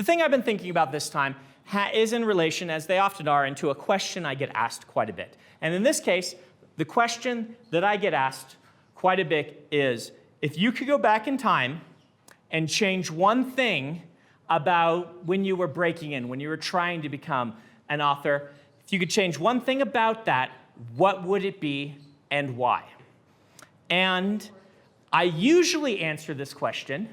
The thing I've been thinking about this time is in relation, as they often are, into a question I get asked quite a bit. And in this case, the question that I get asked quite a bit is, if you could go back in time and change one thing about when you were breaking in, when you were trying to become an author, if you could change one thing about that, what would it be and why? And I usually answer this question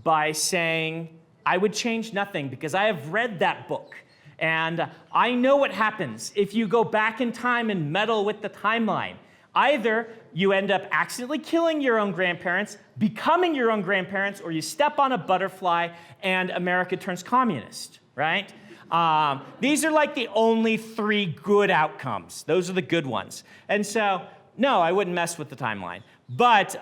by saying, I would change nothing because I have read that book. And I know what happens if you go back in time and meddle with the timeline. Either you end up accidentally killing your own grandparents, becoming your own grandparents, or you step on a butterfly and America turns communist, right? These are like the only three good outcomes. Those are the good ones. And so, no, I wouldn't mess with the timeline. But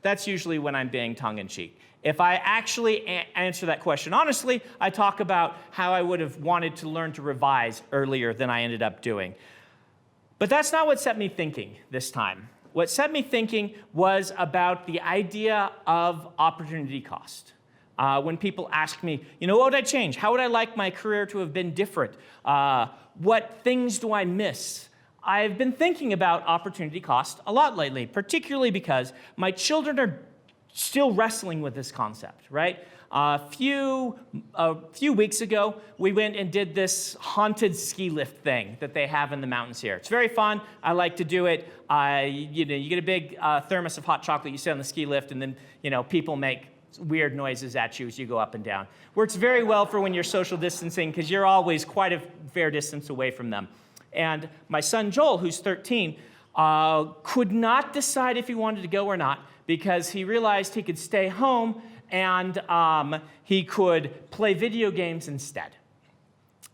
that's usually when I'm being tongue-in-cheek. If I actually answer that question honestly, I talk about how I would have wanted to learn to revise earlier than I ended up doing. But that's not what set me thinking this time. What set me thinking was about the idea of opportunity cost. When people ask me, what would I change? How would I like my career to have been different? What things do I miss? I've been thinking about opportunity cost a lot lately, particularly because my children are still wrestling with this concept, right? A few weeks ago, we went and did this haunted ski lift thing that they have in the mountains here. It's very fun. I like to do it. You get a big thermos of hot chocolate. You sit on the ski lift, and then people make weird noises at you as you go up and down. Works very well for when you're social distancing because you're always quite a fair distance away from them. And my son Joel, who's 13, could not decide if he wanted to go or not because he realized he could stay home and he could play video games instead.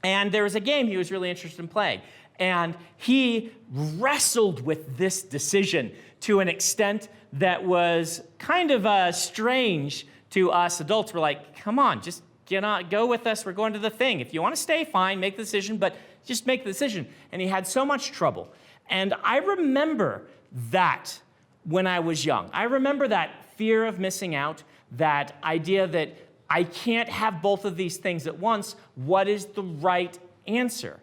And there was a game he was really interested in playing. And he wrestled with this decision to an extent that was kind of strange to us adults. We're like, come on, just go with us. We're going to the thing. If you want to stay, fine, make the decision, but just make the decision. And he had so much trouble. And I remember that when I was young. I remember that fear of missing out, that idea that I can't have both of these things at once. What is the right answer?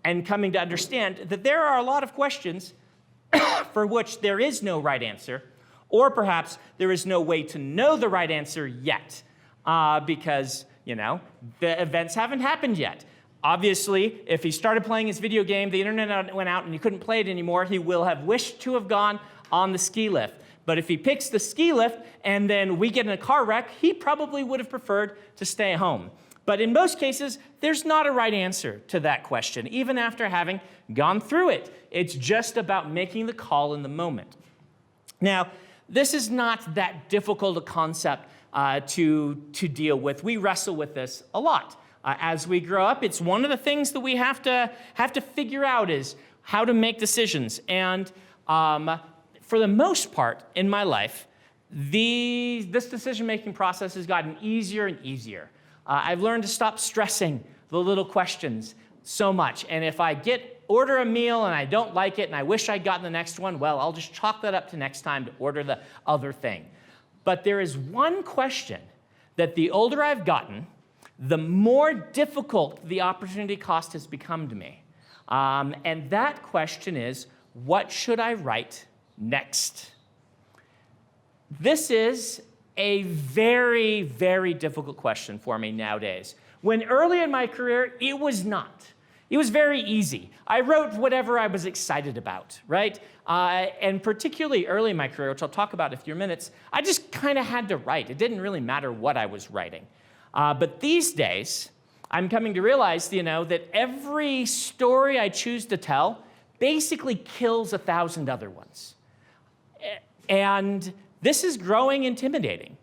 And coming to understand that there are a lot of questions for which there is no right answer, or perhaps there is no way to know the right answer yet, because, the events haven't happened yet. Obviously, if he started playing his video game, the internet went out and he couldn't play it anymore, he will have wished to have gone on the ski lift. But if he picks the ski lift and then we get in a car wreck, he probably would have preferred to stay home. But in most cases, there's not a right answer to that question, even after having gone through it. It's just about making the call in the moment. Now, this is not that difficult a concept to deal with. We wrestle with this a lot. As we grow up, it's one of the things that we have to figure out is how to make decisions. And for the most part in my life, this decision-making process has gotten easier and easier. I've learned to stop stressing the little questions so much. And if I order a meal and I don't like it and I wish I'd gotten the next one, well, I'll just chalk that up to next time to order the other thing. But there is one question that the older I've gotten, the more difficult the opportunity cost has become to me. And that question is, what should I write next? This is a very, very difficult question for me nowadays. When early in my career, it was not. It was very easy. I wrote whatever I was excited about, right? And particularly early in my career, which I'll talk about in a few minutes, I just kind of had to write. It didn't really matter what I was writing. But these days, I'm coming to realize, that every story I choose to tell basically kills 1,000 other ones. And this is growing intimidating.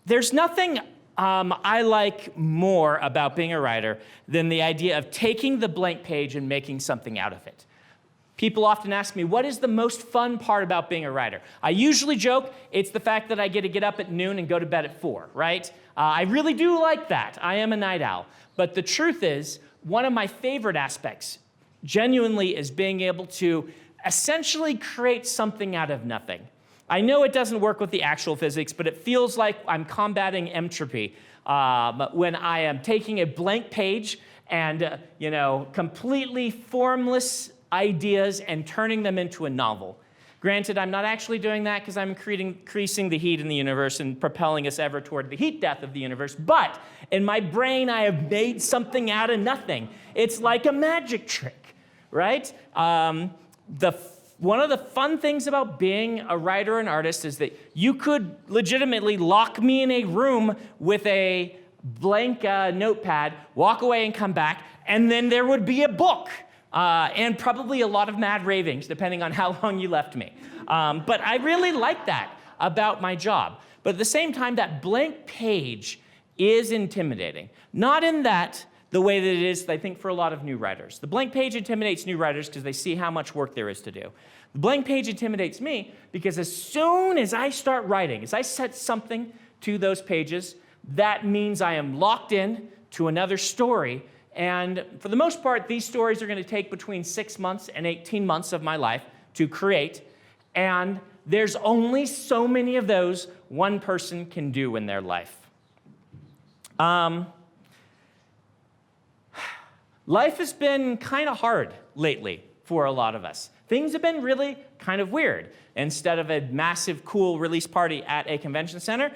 There's nothing I like more about being a writer than the idea of taking the blank page and making something out of it. People often ask me, what is the most fun part about being a writer? I usually joke, it's the fact that I get to get up at noon and go to bed at 4, right? I really do like that. I am a night owl. But the truth is, one of my favorite aspects, genuinely, is being able to essentially create something out of nothing. I know it doesn't work with the actual physics, but it feels like I'm combating entropy. when I am taking a blank page and, completely formless ideas and turning them into a novel. Granted, I'm not actually doing that because I'm increasing the heat in the universe and propelling us ever toward the heat death of the universe. But in my brain, I have made something out of nothing. It's like a magic trick, right? One of the fun things about being a writer and artist is that you could legitimately lock me in a room with a blank notepad, walk away and come back, and then there would be a book. And probably a lot of mad ravings, depending on how long you left me. But I really like that about my job. But at the same time, that blank page is intimidating. Not in the way that it is, I think, for a lot of new writers. The blank page intimidates new writers because they see how much work there is to do. The blank page intimidates me because as soon as I start writing, as I set something to those pages, that means I am locked in to another story. And for the most part, these stories are going to take between 6 months and 18 months of my life to create. And there's only so many of those one person can do in their life. Life has been kind of hard lately for a lot of us. Things have been really kind of weird. Instead of a massive, cool release party at a convention center,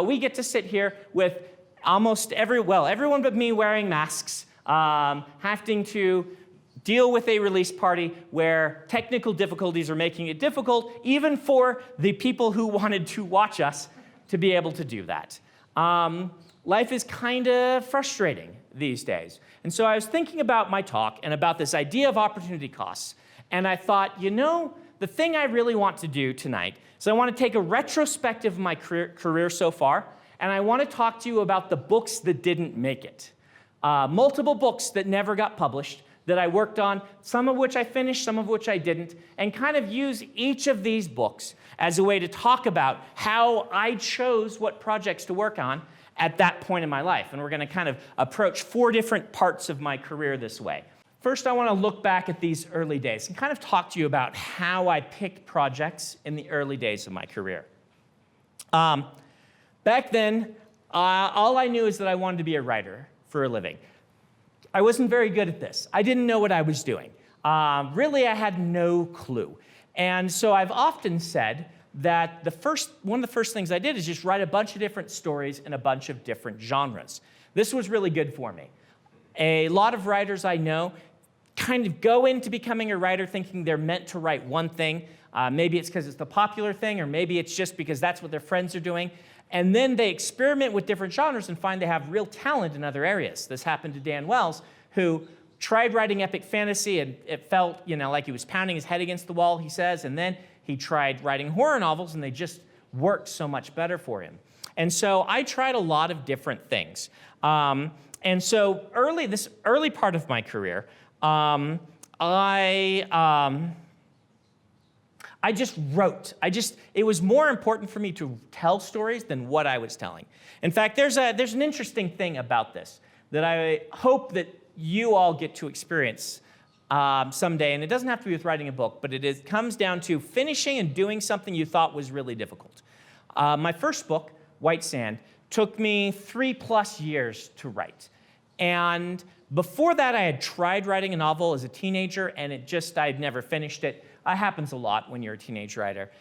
we get to sit here with almost everyone but me wearing masks, having to deal with a release party where technical difficulties are making it difficult, even for the people who wanted to watch us, to be able to do that. Life is kind of frustrating these days. And so I was thinking about my talk and about this idea of opportunity costs. And I thought, the thing I really want to do tonight is I want to take a retrospective of my career so far, and I want to talk to you about the books that didn't make it. Multiple books that never got published that I worked on, some of which I finished, some of which I didn't, and kind of use each of these books as a way to talk about how I chose what projects to work on at that point in my life. And we're going to kind of approach 4 different parts of my career this way. First, I want to look back at these early days and kind of talk to you about how I picked projects in the early days of my career. Back then, all I knew is that I wanted to be a writer for a living. I wasn't very good at this. I didn't know what I was doing. Really, I had no clue. And so I've often said that one of the first things I did is just write a bunch of different stories in a bunch of different genres. This was really good for me. A lot of writers I know kind of go into becoming a writer thinking they're meant to write one thing. Maybe it's because it's the popular thing, or maybe it's just because that's what their friends are doing. And then they experiment with different genres and find they have real talent in other areas. This happened to Dan Wells, who tried writing epic fantasy, and it felt, like he was pounding his head against the wall, he says. And then he tried writing horror novels, and they just worked so much better for him. And so I tried a lot of different things. And so this early part of my career, I just wrote. It was more important for me to tell stories than what I was telling. In fact, there's an interesting thing about this that I hope that you all get to experience someday. And it doesn't have to be with writing a book, but it comes down to finishing and doing something you thought was really difficult. My first book, White Sand, took me 3+ years to write. And before that, I had tried writing a novel as a teenager, and I'd never finished it. That happens a lot when you're a teenage writer.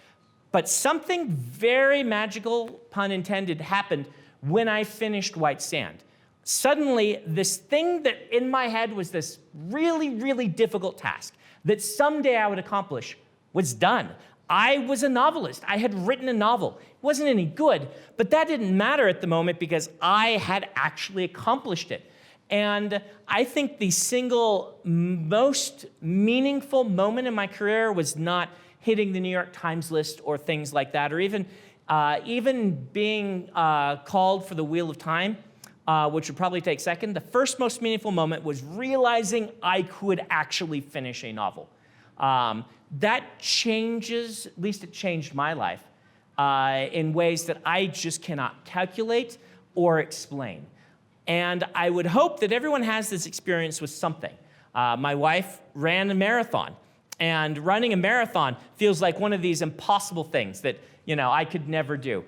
But something very magical, pun intended, happened when I finished White Sand. Suddenly, this thing that in my head was this really, really difficult task that someday I would accomplish was done. I was a novelist. I had written a novel. It wasn't any good, but that didn't matter at the moment because I had actually accomplished it. And I think the single most meaningful moment in my career was not hitting the New York Times list or things like that, or even being called for the Wheel of Time, which would probably take second. The first most meaningful moment was realizing I could actually finish a novel. That changes, at least it changed my life, in ways that I just cannot calculate or explain. And I would hope that everyone has this experience with something. My wife ran a marathon, and running a marathon feels like one of these impossible things that I could never do.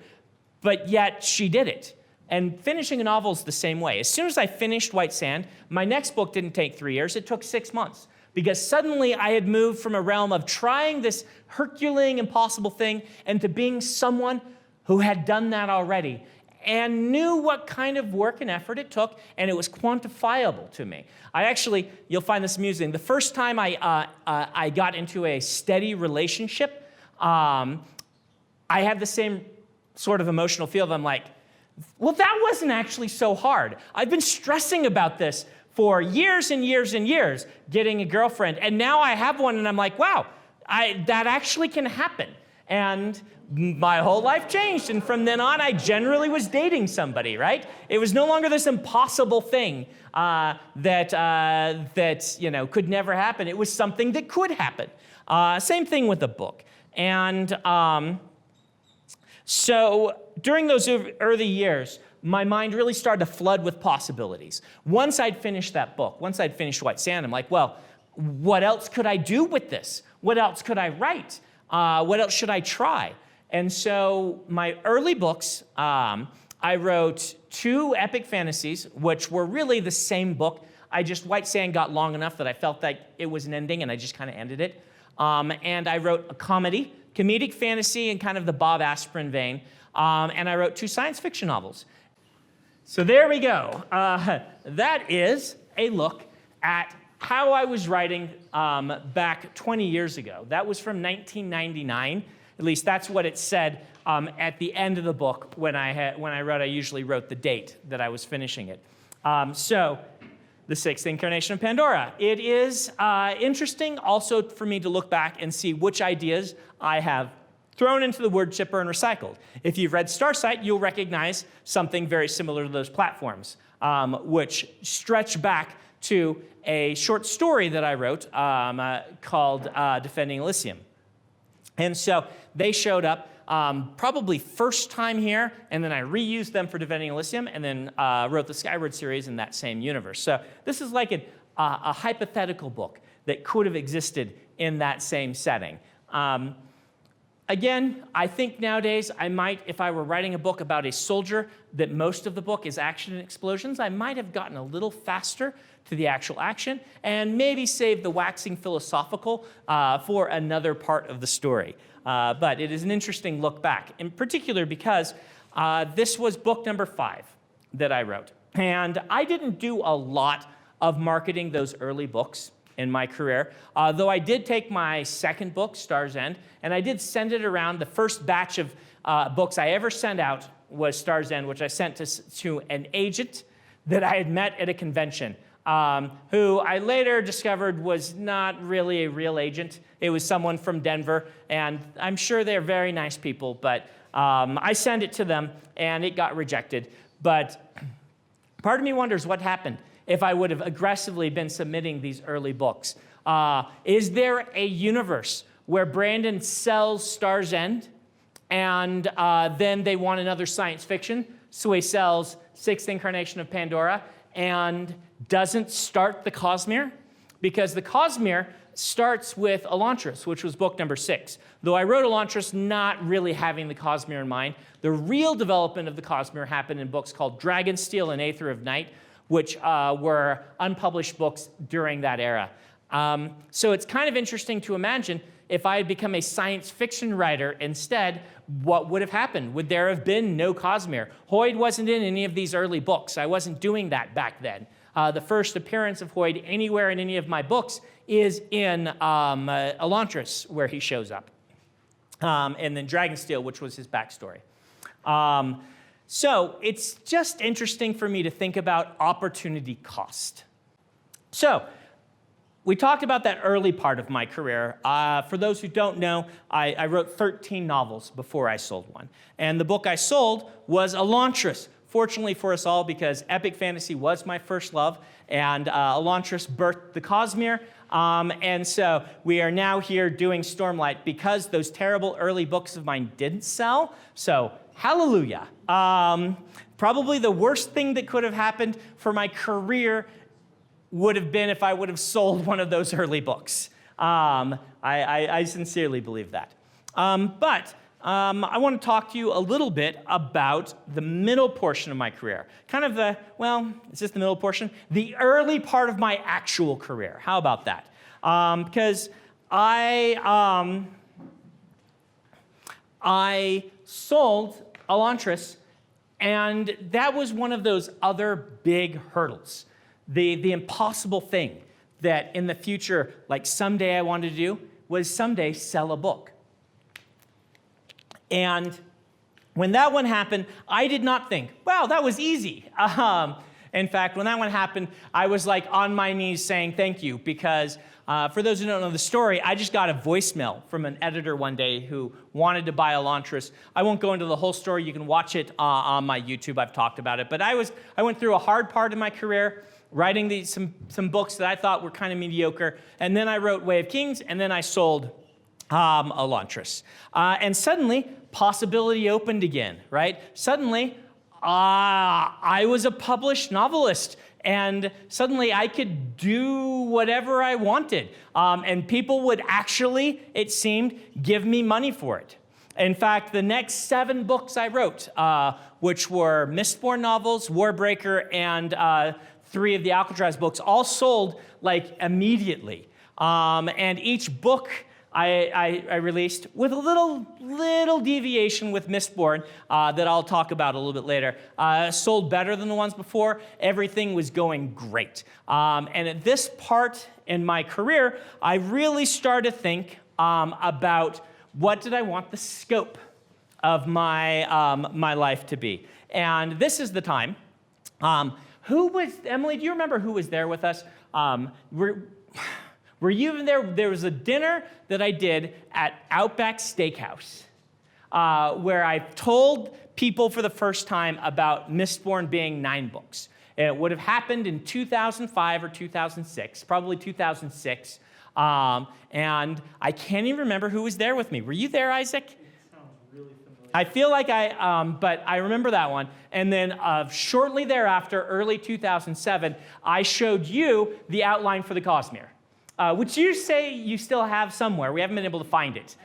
But yet she did it. And finishing a novel is the same way. As soon as I finished White Sand, my next book didn't take 3 years, it took 6 months. Because suddenly I had moved from a realm of trying this Herculean, impossible thing into being someone who had done that already and knew what kind of work and effort it took, and it was quantifiable to me. You'll find this amusing. The first time I got into a steady relationship, I had the same sort of emotional feel. I'm like, well, that wasn't actually so hard. I've been stressing about this for years and years and years, getting a girlfriend, and now I have one, and I'm like, wow, that actually can happen. And my whole life changed, and from then on, I generally was dating somebody, right? It was no longer this impossible thing that could never happen. It was something that could happen. Same thing with the book. And so during those early years, my mind really started to flood with possibilities. Once I'd finished that book, once I'd finished White Sand, I'm like, well, what else could I do with this? What else could I write? What else should I try? And so my early books, I wrote 2 epic fantasies, which were really the same book. White Sand got long enough that I felt like it was an ending, and I just kind of ended it. And I wrote a comedic fantasy in kind of the Bob Aspirin vein, and I wrote 2 science fiction novels. So there we go. That is a look at how I was writing back 20 years ago. That was from 1999. At least that's what it said at the end of the book when I usually wrote the date that I was finishing it. So the 6th incarnation of Pandora. It is interesting also for me to look back and see which ideas I have thrown into the word chipper and recycled. If you've read Starsight, you'll recognize something very similar to those platforms, which stretch back to a short story that I wrote called Defending Elysium. And so they showed up probably first time here, and then I reused them for Defending Elysium, and then wrote the Skyward series in that same universe. So this is like a hypothetical book that could have existed in that same setting. Again, I think nowadays I might, if I were writing a book about a soldier that most of the book is action and explosions, I might have gotten a little faster to the actual action and maybe saved the waxing philosophical for another part of the story. But it is an interesting look back, in particular because this was book number 5 that I wrote. And I didn't do a lot of marketing those early books in my career, though I did take my second book, Star's End, and I did send it around. The first batch of books I ever sent out was Star's End, which I sent to an agent that I had met at a convention, who I later discovered was not really a real agent. It was someone from Denver, and I'm sure they're very nice people, but I sent it to them, and it got rejected. But part of me wonders what happened if I would have aggressively been submitting these early books. Is there a universe where Brandon sells Star's End, and then they want another science fiction, so he sells 6th Incarnation of Pandora, and doesn't start the Cosmere? Because the Cosmere starts with Elantris, which was book number 6. Though I wrote Elantris not really having the Cosmere in mind, the real development of the Cosmere happened in books called Dragonsteel and Aether of Night, which were unpublished books during that era. So it's kind of interesting to imagine if I had become a science fiction writer instead, what would have happened? Would there have been no Cosmere? Hoyd wasn't in any of these early books. I wasn't doing that back then. The first appearance of Hoyd anywhere in any of my books is in Elantris, where he shows up. And then Dragonsteel, which was his backstory. So it's just interesting for me to think about opportunity cost. So we talked about that early part of my career. For those who don't know, I wrote 13 novels before I sold one. And the book I sold was Elantris, fortunately for us all, because epic fantasy was my first love, and Elantris birthed the Cosmere. And so we are now here doing Stormlight because those terrible early books of mine didn't sell. So hallelujah. Probably the worst thing that could have happened for my career would have been if I would have sold one of those early books. I sincerely believe that. But I want to talk to you a little bit about the middle portion of my career. Kind of is this the middle portion? The early part of my actual career. How about that? Because I sold Elantris, and that was one of those other big hurdles. The impossible thing that in the future, like someday I wanted to do, was someday sell a book. And when that one happened, I did not think, wow, that was easy. In fact, when that one happened, I was like on my knees saying thank you, because for those who don't know the story, I just got a voicemail from an editor one day who wanted to buy Elantris. I won't go into the whole story. You can watch it on my YouTube. I've talked about it. But I went through a hard part of my career, writing some books that I thought were kind of mediocre. And then I wrote Way of Kings, and then I sold Elantris. And suddenly, possibility opened again, right? Suddenly, I was a published novelist, and suddenly I could do whatever I wanted. And people would actually, it seemed, give me money for it. In fact, the next 7 books I wrote, which were Mistborn novels, Warbreaker, and 3 of the Alcatraz books, all sold like immediately. And each book I released with a little deviation with Mistborn that I'll talk about a little bit later. Sold better than the ones before. Everything was going great. And at this part in my career, I really started to think about what did I want the scope of my life to be. And this is the time. Emily, do you remember who was there with us? Were you even there? There was a dinner that I did at Outback Steakhouse where I told people for the first time about Mistborn being 9 books. It would have happened in 2005 or 2006, probably 2006. And I can't even remember who was there with me. Were you there, Isaac? It sounds really familiar. I feel like but I remember that one. And then shortly thereafter, early 2007, I showed you the outline for the Cosmere. Which you say you still have somewhere. We haven't been able to find it.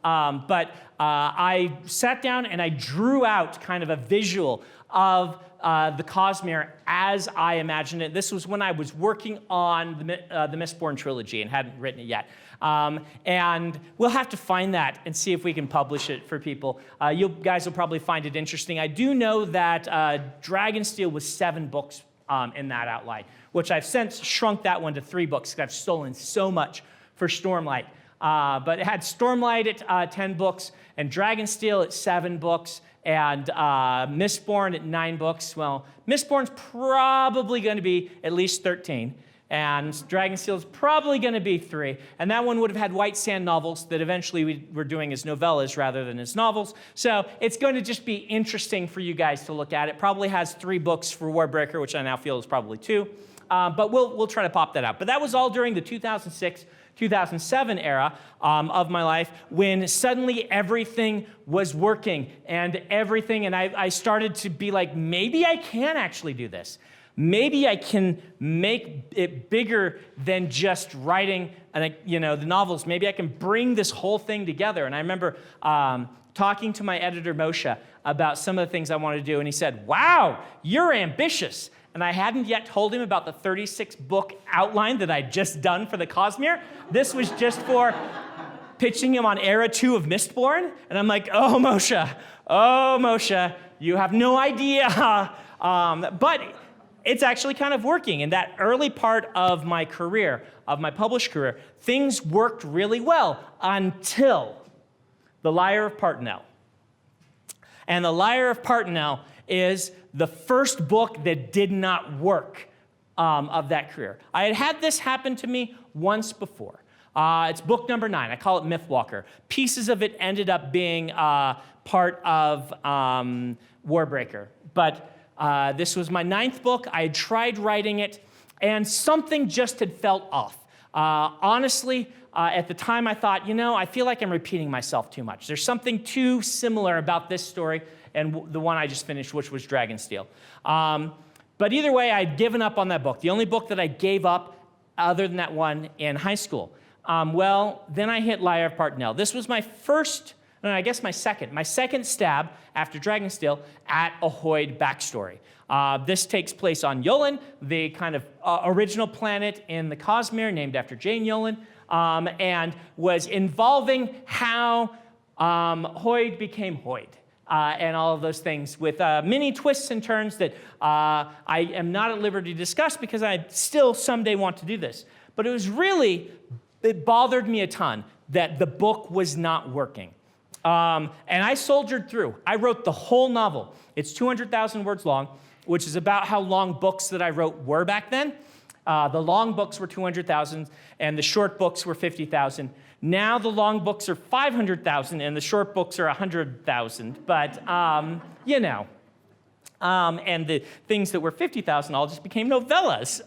But I sat down and I drew out kind of a visual of the Cosmere as I imagined it. This was when I was working on the Mistborn trilogy and hadn't written it yet. And we'll have to find that and see if we can publish it for people. You guys will probably find it interesting. I do know that Dragonsteel was 7 books in that outline, which I've since shrunk that one to 3 books because I've stolen so much for Stormlight. But it had Stormlight at 10 books, and Dragonsteel at 7 books, and Mistborn at 9 books. Well, Mistborn's probably going to be at least 13, and Dragonsteel's probably going to be 3. And that one would have had White Sand novels that eventually we were doing as novellas rather than as novels. So it's going to just be interesting for you guys to look at. It probably has 3 books for Warbreaker, which I now feel is probably 2. But we'll try to pop that out. But that was all during the 2006, 2007 era of my life when suddenly everything was working and I started to be like, maybe I can actually do this. Maybe I can make it bigger than just writing the novels. Maybe I can bring this whole thing together. And I remember talking to my editor, Moshe, about some of the things I wanted to do. And he said, wow, you're ambitious. And I hadn't yet told him about the 36-book outline that I'd just done for the Cosmere. This was just for pitching him on Era 2 of Mistborn. And I'm like, oh, Moshe, you have no idea. But it's actually kind of working. In that early part of my career, of my published career, things worked really well until The Liar of Partenell. And The Liar of Partenell is the first book that did not work of that career. I had this happen to me once before. It's book number 9. I call it Mythwalker. Pieces of it ended up being part of Warbreaker. But this was my 9th book. I had tried writing it, and something just had felt off. Honestly, at the time I thought, I feel like I'm repeating myself too much. There's something too similar about this story and the one I just finished, which was Dragonsteel. But either way, I'd given up on that book. The only book that I gave up other than that one in high school. Then I hit Liar of Partenell. This was my first No, I guess my second stab after Dragonsteel at a Hoid backstory. This takes place on Yulin, the kind of original planet in the Cosmere named after Jane Yulin, and was involving how Hoid became Hoid. And all of those things with many twists and turns that I am not at liberty to discuss because I still someday want to do this. But it bothered me a ton that the book was not working. And I soldiered through. I wrote the whole novel. It's 200,000 words long, which is about how long books that I wrote were back then. The long books were 200,000, and the short books were 50,000. Now the long books are 500,000, and the short books are 100,000. But, you know. And the things that were 50,000 all just became novellas.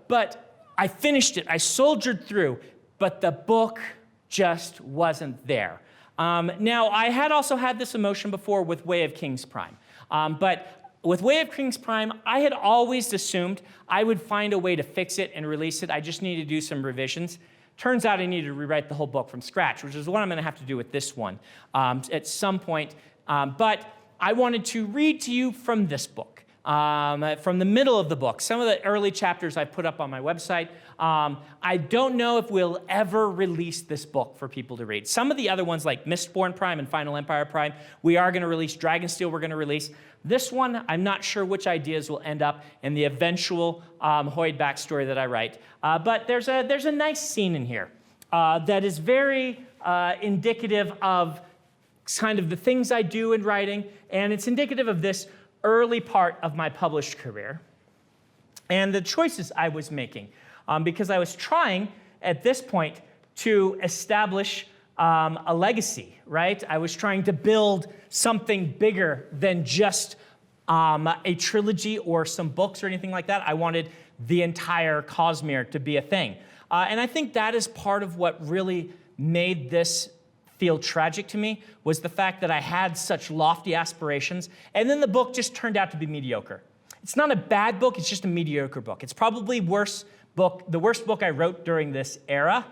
But I finished it. I soldiered through, but the book just wasn't there. Now, I had also had this emotion before with Way of Kings Prime. But with Way of Kings Prime, I had always assumed I would find a way to fix it and release it. I just needed to do some revisions. Turns out I needed to rewrite the whole book from scratch, which is what I'm going to have to do with this one at some point. But I wanted to read to you from this book, from the middle of the book. Some of the early chapters I put up on my website. I don't know if we'll ever release this book for people to read. Some of the other ones, like Mistborn Prime and Final Empire Prime, we are going to release. Dragonsteel we're going to release. This one, I'm not sure which ideas will end up in the eventual Hoid backstory that I write. But there's a nice scene in here that is very indicative of kind of the things I do in writing, and it's indicative of this early part of my published career and the choices I was making, because I was trying at this point to establish a legacy, right? I was trying to build something bigger than just a trilogy or some books or anything like that. I wanted the entire Cosmere to be a thing. And I think that is part of what really made this feel tragic to me, was the fact that I had such lofty aspirations, and then the book just turned out to be mediocre. It's not a bad book, it's just a mediocre book. It's probably the worst book I wrote during this era.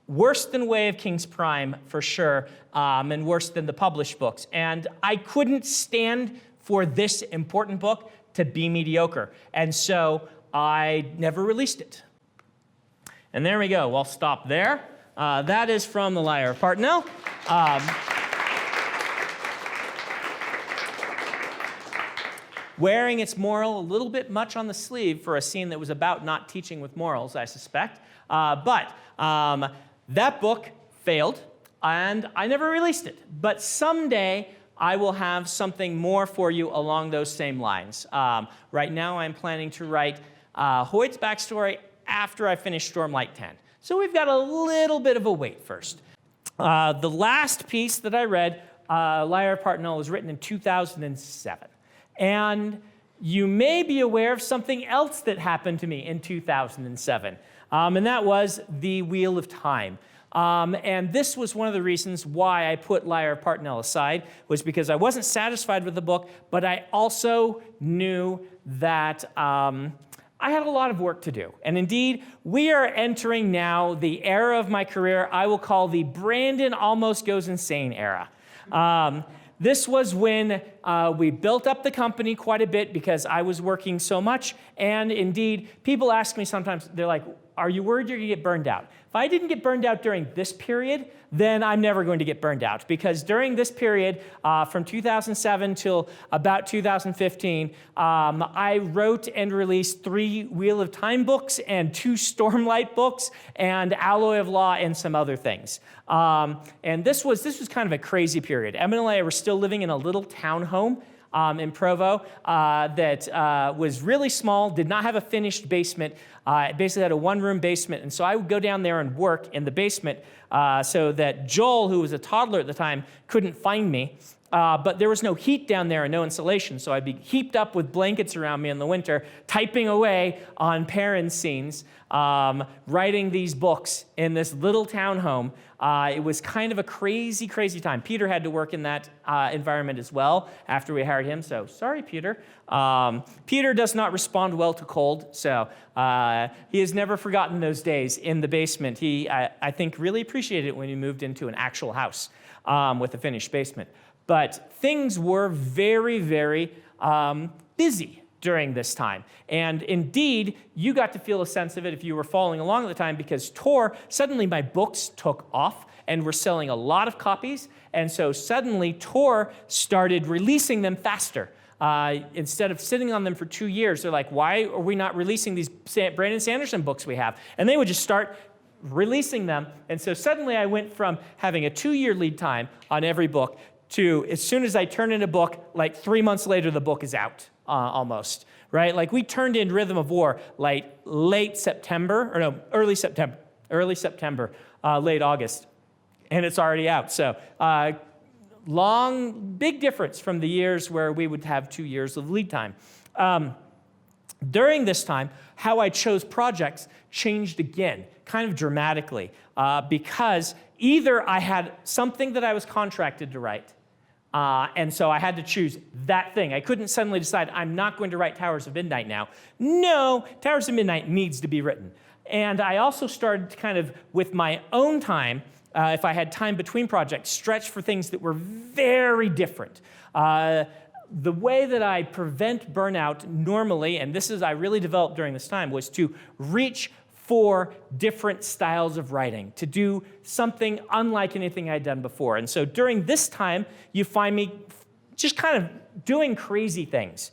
Worse than Way of Kings Prime, for sure, and worse than the published books. And I couldn't stand for this important book to be mediocre. And so I never released it. And there we go. I'll stop there. That is from The Liar of Partinel. Wearing its moral a little bit much on the sleeve for a scene that was about not teaching with morals, I suspect. But that book failed, and I never released it. But someday, I will have something more for you along those same lines. Right now, I'm planning to write Hoid's backstory after I finish Stormlight 10. So we've got a little bit of a wait first. The last piece that I read, Liar of Partinel, was written in 2007. And you may be aware of something else that happened to me in 2007. And that was the Wheel of Time. And this was one of the reasons why I put Liar of Partinel aside, was because I wasn't satisfied with the book, but I also knew that I had a lot of work to do. And indeed, we are entering now the era of my career I will call the Brandon almost goes insane era. This was when we built up the company quite a bit because I was working so much. And indeed, people ask me sometimes, they're like, are you worried you're going to get burned out? If I didn't get burned out during this period, then I'm never going to get burned out. Because during this period, from 2007 till about 2015, I wrote and released 3 Wheel of Time books and 2 Stormlight books and Alloy of Law and some other things. And this was kind of a crazy period. Em and I were still living in a little townhome in Provo that was really small, did not have a finished basement. It basically had a 1-room basement. And so I would go down there and work in the basement so that Joel, who was a toddler at the time, couldn't find me. but there was no heat down there and no insulation, so I'd be heaped up with blankets around me in the winter, typing away on Perrin scenes, writing these books in this little townhome. It was kind of a crazy, crazy time. Peter had to work in that environment as well after we hired him, so sorry, Peter. Peter does not respond well to cold, so he has never forgotten those days in the basement. He, I think, really appreciated it when he moved into an actual house with a finished basement. But things were very, very busy during this time. And indeed, you got to feel a sense of it if you were following along at the time, because Tor, suddenly my books took off and were selling a lot of copies. And so suddenly Tor started releasing them faster. Instead of sitting on them for 2 years, they're like, why are we not releasing these Brandon Sanderson books we have? And they would just start releasing them. And so suddenly I went from having a 2-year lead time on every book to, as soon as I turn in a book, like 3 months later, the book is out almost, right? Like we turned in Rhythm of War like early September, late August, and it's already out. So big difference from the years where we would have 2 years of lead time. During this time, how I chose projects changed again, kind of dramatically, because either I had something that I was contracted to write, and so I had to choose that thing. I couldn't suddenly decide, I'm not going to write Towers of Midnight now. No, Towers of Midnight needs to be written. And I also started to kind of, with my own time, if I had time between projects, stretch for things that were very different. The way that I prevent burnout normally, and this is I really developed during this time, was to reach for different styles of writing, to do something unlike anything I'd done before. And so during this time, you find me just kind of doing crazy things.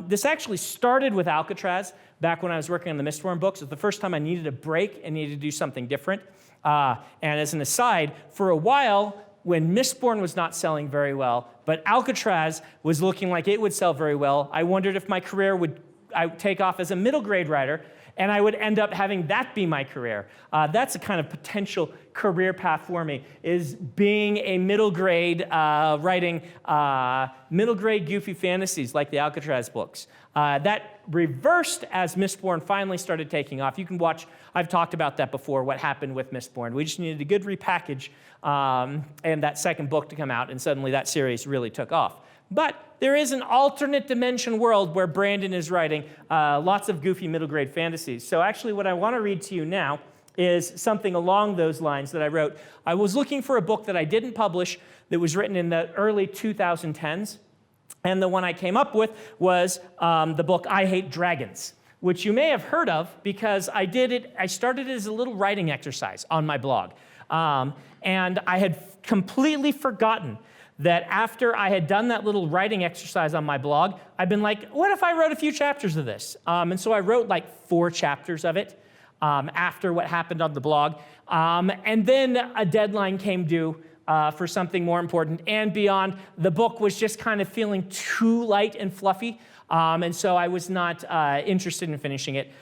This actually started with Alcatraz, back when I was working on the Mistborn books. It was the first time I needed a break and needed to do something different. And as an aside, for a while, when Mistborn was not selling very well, but Alcatraz was looking like it would sell very well, I wondered if my career would take off as a middle grade writer, and I would end up having that be my career. That's a kind of potential career path for me, is being a middle grade, writing middle grade goofy fantasies like the Alcatraz books. That reversed as Mistborn finally started taking off. You can watch, I've talked about that before, what happened with Mistborn. We just needed a good repackage and that second book to come out, and suddenly that series really took off. But there is an alternate dimension world where Brandon is writing lots of goofy middle grade fantasies. So actually what I want to read to you now is something along those lines that I wrote. I was looking for a book that I didn't publish that was written in the early 2010s. And the one I came up with was the book I Hate Dragons, which you may have heard of because I started it as a little writing exercise on my blog. And I had completely forgotten that after I had done that little writing exercise on my blog, I've been like, what if I wrote a few chapters of this? And so I wrote like 4 chapters of it after what happened on the blog. And then a deadline came due for something more important and beyond. The book was just kind of feeling too light and fluffy, and so I was not interested in finishing it.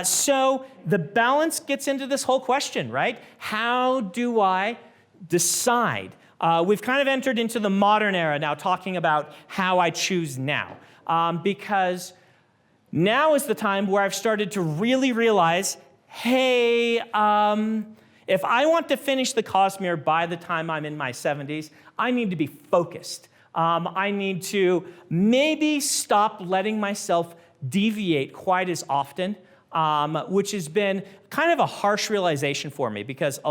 So the balance gets into this whole question, right? How do I decide? We've kind of entered into the modern era now, talking about how I choose now, because now is the time where I've started to really realize, hey, if I want to finish the Cosmere by the time I'm in my 70s, I need to be focused. I need to maybe stop letting myself deviate quite as often, which has been kind of a harsh realization for me, because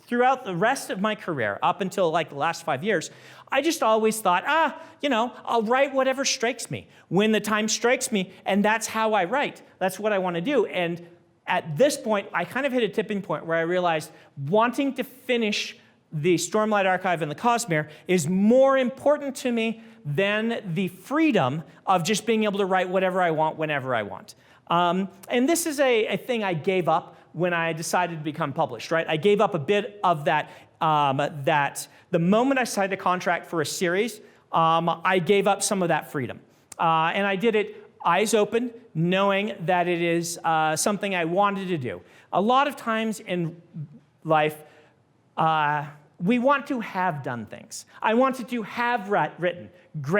throughout the rest of my career, up until like the last 5 years, I just always thought, I'll write whatever strikes me when the time strikes me, and that's how I write. That's what I want to do. And at this point, I kind of hit a tipping point where I realized wanting to finish the Stormlight Archive and the Cosmere is more important to me than the freedom of just being able to write whatever I want, whenever I want. And this is a thing I gave up when I decided to become published, right? I gave up a bit of that, that the moment I signed a contract for a series, I gave up some of that freedom. And I did it eyes open, knowing that it is something I wanted to do. A lot of times in life, we want to have done things. I wanted to have written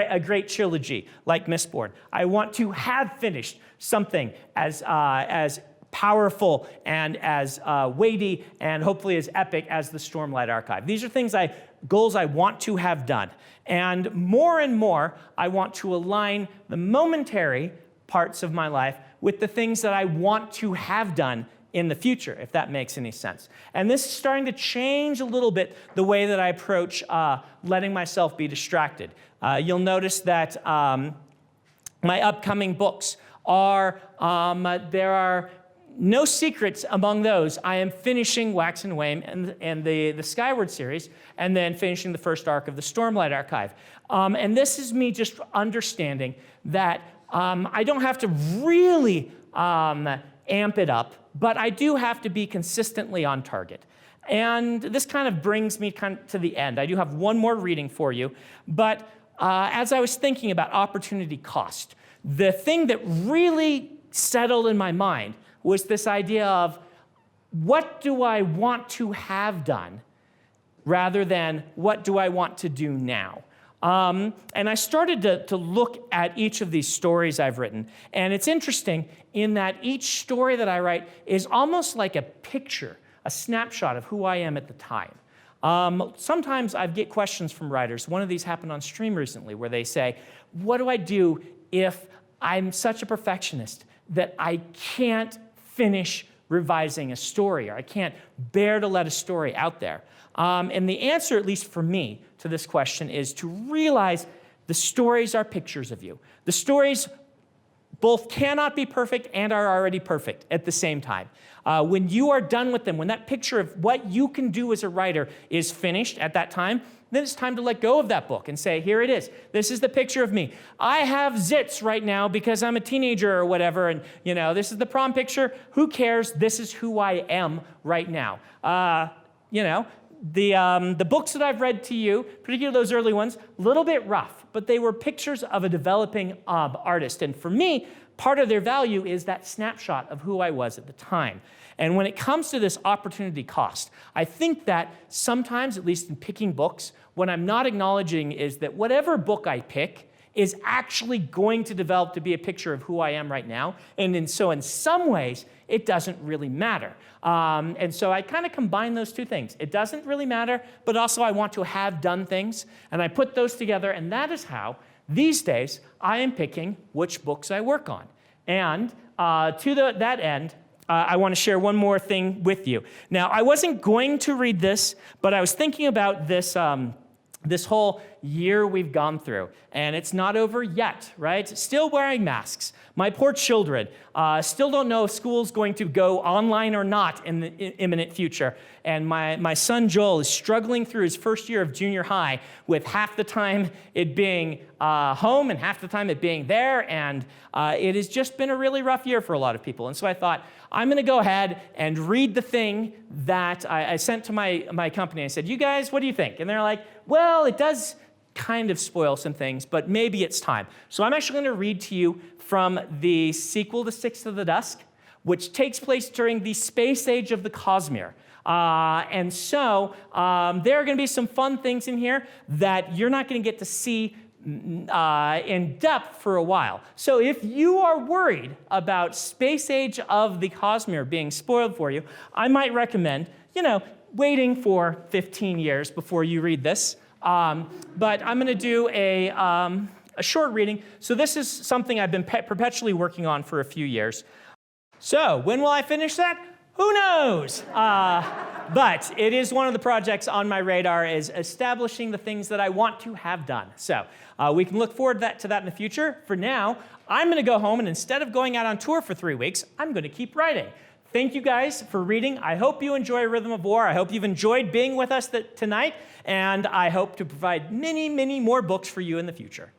a great trilogy like Mistborn. I want to have finished something as powerful and as weighty and hopefully as epic as the Stormlight Archive. These are goals I want to have done. And more, I want to align the momentary parts of my life with the things that I want to have done in the future, if that makes any sense. And this is starting to change a little bit the way that I approach letting myself be distracted. You'll notice that my upcoming books there are no secrets among those. I am finishing Wax and Wane and the Skyward series, and then finishing the first arc of the Stormlight Archive. And this is me just understanding that I don't have to really amp it up, but I do have to be consistently on target. And this kind of brings me to the end. I do have one more reading for you, but as I was thinking about opportunity cost, the thing that really settled in my mind was this idea of what do I want to have done rather than what do I want to do now? And I started to look at each of these stories I've written. And it's interesting in that each story that I write is almost like a picture, a snapshot of who I am at the time. Sometimes I get questions from writers. One of these happened on stream recently where they say, what do I do if I'm such a perfectionist that I can't finish revising a story, or I can't bear to let a story out there? And the answer, at least for me, to this question is to realize the stories are pictures of you. The stories both cannot be perfect and are already perfect at the same time. When you are done with them, when that picture of what you can do as a writer is finished at that time, then it's time to let go of that book and say, here it is. This is the picture of me. I have zits right now because I'm a teenager or whatever, and this is the prom picture. Who cares? This is who I am right now. The books that I've read to you, particularly those early ones, a little bit rough, but they were pictures of a developing artist. And for me, part of their value is that snapshot of who I was at the time. And when it comes to this opportunity cost, I think that sometimes, at least in picking books, what I'm not acknowledging is that whatever book I pick is actually going to develop to be a picture of who I am right now. And so in some ways, it doesn't really matter. And so I kind of combine those two things. It doesn't really matter, but also I want to have done things. And I put those together, and that is how, these days, I am picking which books I work on. And that end, I want to share one more thing with you. Now, I wasn't going to read this, but I was thinking about this whole year we've gone through, and it's not over yet, right? Still wearing masks. My poor children still don't know if school's going to go online or not in the imminent future. And my son Joel is struggling through his first year of junior high with half the time it being home and half the time it being there. And it has just been a really rough year for a lot of people. And so I thought, I'm going to go ahead and read the thing that I sent to my company. I said, you guys, what do you think? And they're like, well, it does kind of spoil some things, but maybe it's time. So I'm actually going to read to you from the sequel to Six of the Dusk, which takes place during the space age of the Cosmere. And so there are going to be some fun things in here that you're not going to get to see in depth for a while. So if you are worried about space age of the Cosmere being spoiled for you, I might recommend, waiting for 15 years before you read this. But I'm going to do a short reading. So this is something I've been perpetually working on for a few years. So when will I finish that? Who knows? But it is one of the projects on my radar, is establishing the things that I want to have done. So we can look forward to that in the future. For now, I'm going to go home, and instead of going out on tour for 3 weeks, I'm going to keep writing. Thank you guys for reading. I hope you enjoy Rhythm of War. I hope you've enjoyed being with us tonight, and I hope to provide many, many more books for you in the future.